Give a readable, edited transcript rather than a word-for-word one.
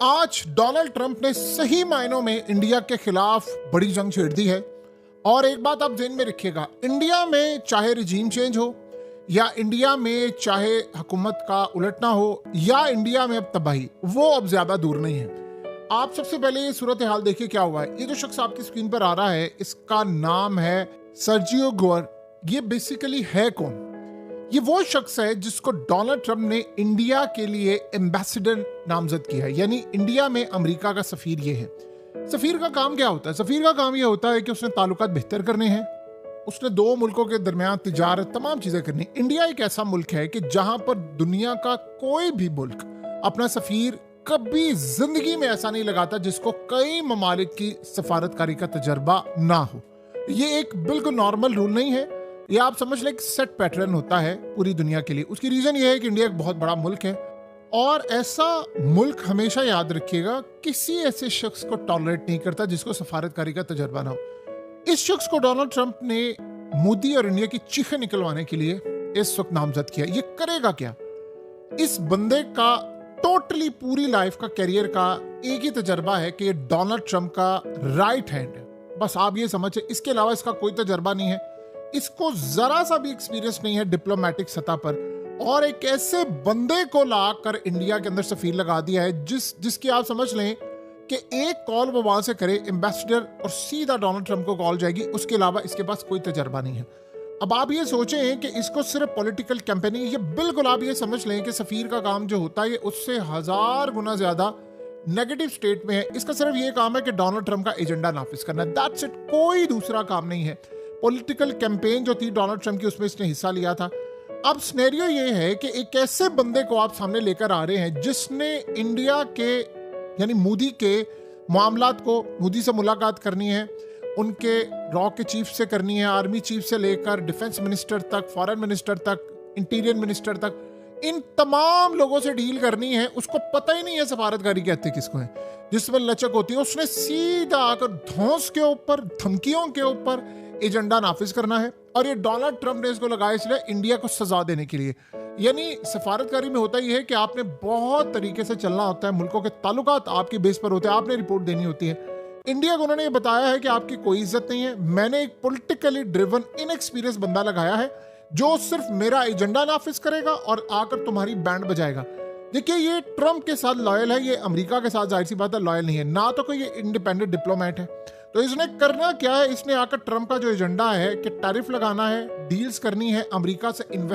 आज Donald Trump ने सही मायनों में इंडिया के खिलाफ बड़ी जंग छेड़ दी है। और एक बात आप ध्यान में रखिएगा, इंडिया में चाहे रिजीम चेंज हो या इंडिया में चाहे हुकूमत का उलटना हो या इंडिया में अब तबाही, वो अब ज्यादा दूर नहीं है। आप सबसे पहले ये सूरत हाल देखिए क्या हुआ है। ये जो शख्स आपकी स्क्रीन पर आ रहा है, इसका नाम है सर्जियो गोर। ये बेसिकली है कौन? ये वो शख्स है जिसको डोनाल्ड ट्रंप ने इंडिया के लिए एम्बेसडर नामजद किया है, यानी इंडिया में अमेरिका का सफीर ये है। सफीर का काम क्या होता है? सफीर का काम ये होता है कि उसने ताल्लुकात बेहतर करने हैं, उसने दो मुल्कों के दरमियान तिजारत, तमाम चीजें करनी। इंडिया एक ऐसा मुल्क है कि जहां पर दुनिया का कोई भी मुल्क अपना सफीर कभी जिंदगी में ऐसा नहीं लगाता जिसको कई ममालिक की सफारतकारी का तजर्बा ना हो। ये एक बिल्कुल नॉर्मल रूल नहीं है, ये आप समझ लें, एक सेट पैटर्न होता है पूरी दुनिया के लिए। उसकी रीजन ये है कि इंडिया एक बहुत बड़ा मुल्क है और ऐसा मुल्क, हमेशा याद रखिएगा, किसी ऐसे शख्स को टॉलरेट नहीं करता जिसको सफारतकारी का तजर्बा ना हो। इस शख्स को डोनाल्ड ट्रंप ने मोदी और इंडिया की चीखें निकलवाने के लिए इस वक्त नामजद किया। ये करेगा क्या? इस बंदे का टोटली पूरी लाइफ का, कैरियर का एक ही तजर्बा है कि ये डोनाल्ड ट्रंप का राइट हैंड है। बस आप ये समझे, इसके अलावा इसका कोई तजर्बा नहीं है। इसको जरा सा भी एक्सपीरियंस नहीं है डिप्लोमेटिक सतह पर, और एक ऐसे बंदे को लाकर इंडिया के अंदर सफीर लगा दिया है जिसकी आप समझ लें कि एक कॉल वो वहां से करे एम्बेसडर और सीधा डोनाल्ड ट्रंप को कॉल जाएगी। उसके अलावा इसके पास कोई तजर्बा नहीं है। अब आप ये सोचें कि इसको सिर्फ पॉलिटिकल कैंपेनिंग, ये बिल्कुल आप ये समझ लें कि सफीर का काम जो होता है ये उससे 1000 गुना ज्यादा नेगेटिव स्टेट में है। इसका सिर्फ ये काम है कि डोनाल्ड ट्रंप का एजेंडा नाफिज करना, दैट्स इट, कोई दूसरा काम नहीं है। पॉलिटिकल कैंपेन जो थी डोनाल्ड ट्रंप की, उसमें इसने हिस्सा लिया था। अब सिनेरियो ये है कि एक ऐसे बंदे को आप सामने लेकर आ रहे हैं जिसने इंडिया के, यानी मोदी के मामलात को, मोदी से मुलाकात करनी है, उनके रॉ के चीफ से करनी है, आर्मी चीफ से लेकर डिफेंस मिनिस्टर तक, फॉरेन मिनिस्टर तक, इंटीरियर मिनिस्टर तक, इन तमाम लोगों से डील करनी है। उसको पता ही नहीं है सफारतकारी कहते किसको है, जिसमें लचक होती है। उसने सीधा आकर धौंस के ऊपर, धमकियों के ऊपर एजेंडा नाफिज करना है। और ये डोनाल्ड ट्रंप ने इसको लगाया इसलिए इंडिया को सजा देने के लिए। यानी सफारतकारी में होता यह है कि आपने बहुत तरीके से चलना होता है, मुल्कों के ताल्लुकात आपकी बेस पर होते हैं, आपने रिपोर्ट देनी होती है। इंडिया को उन्होंने ये बताया है कि आपकी कोई इज्जत नहीं है, मैंने एक पॉलिटिकली ड्रिवन, इनएक्सपीरियंस बंदा लगाया है जो सिर्फ मेरा एजेंडा नाफिज करेगा और आकर तुम्हारी बैंड बजाएगा। देखिए, ये ट्रंप के साथ लॉयल है, ये अमेरिका के साथ जाहिर सी बात है लॉयल नहीं है, ना तो कोई ये इंडिपेंडेंट डिप्लोमेट है। तो इसने करना क्या है? इसने आकर ट्रंप का जो एजेंडा है कि टैरिफ लगाना है, डील्स करनी है, अमेरिका से इन्वेस्ट